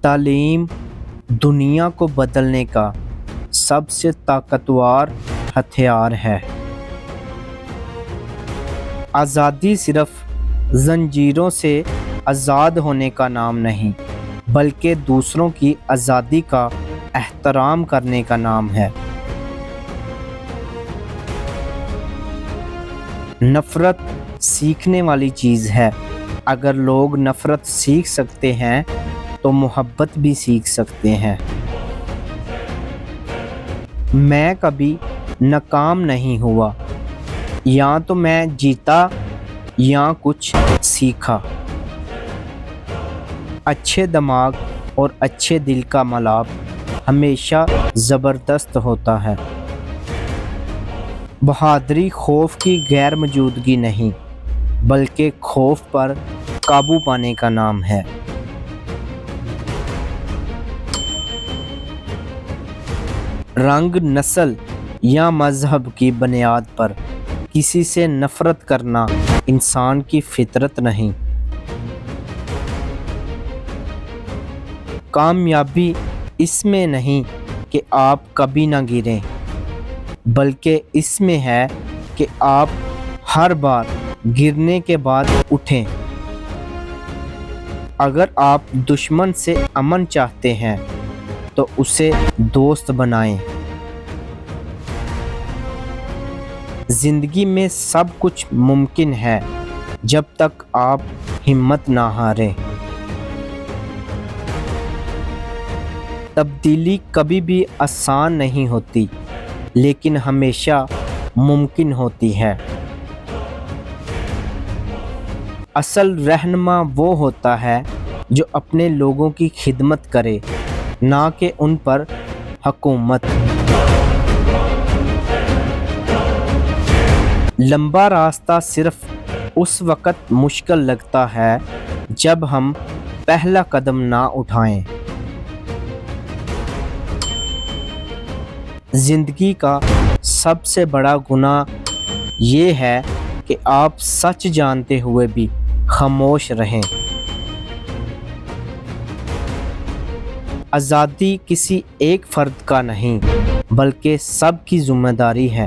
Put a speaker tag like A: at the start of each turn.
A: تعلیم دنیا کو بدلنے کا سب سے طاقتور ہتھیار ہے۔ آزادی صرف زنجیروں سے آزاد ہونے کا نام نہیں، بلکہ دوسروں کی آزادی کا احترام کرنے کا نام ہے۔ نفرت سیکھنے والی چیز ہے۔ اگر لوگ نفرت سیکھ سکتے ہیں تو محبت بھی سیکھ سکتے ہیں۔ میں کبھی ناکام نہیں ہوا، یا تو میں جیتا یا کچھ سیکھا۔ اچھے دماغ اور اچھے دل کا ملاپ ہمیشہ زبردست ہوتا ہے۔ بہادری خوف کی غیر موجودگی نہیں، بلکہ خوف پر قابو پانے کا نام ہے۔ رنگ، نسل یا مذہب کی بنیاد پر کسی سے نفرت کرنا انسان کی فطرت نہیں۔ کامیابی اس میں نہیں کہ آپ کبھی نہ گریں، بلکہ اس میں ہے کہ آپ ہر بار گرنے کے بعد اٹھیں۔ اگر آپ دشمن سے امن چاہتے ہیں تو اسے دوست بنائیں۔ زندگی میں سب کچھ ممکن ہے جب تک آپ ہمت نہ ہاریں۔ تبدیلی کبھی بھی آسان نہیں ہوتی، لیکن ہمیشہ ممکن ہوتی ہے۔ اصل رہنما وہ ہوتا ہے جو اپنے لوگوں کی خدمت کرے، نہ کہ ان پر حکومت۔ لمبا راستہ صرف اس وقت مشکل لگتا ہے جب ہم پہلا قدم نہ اٹھائیں۔ زندگی کا سب سے بڑا گناہ یہ ہے کہ آپ سچ جانتے ہوئے بھی خاموش رہیں۔ آزادی کسی ایک فرد کا نہیں، بلکہ سب کی ذمہ داری ہے۔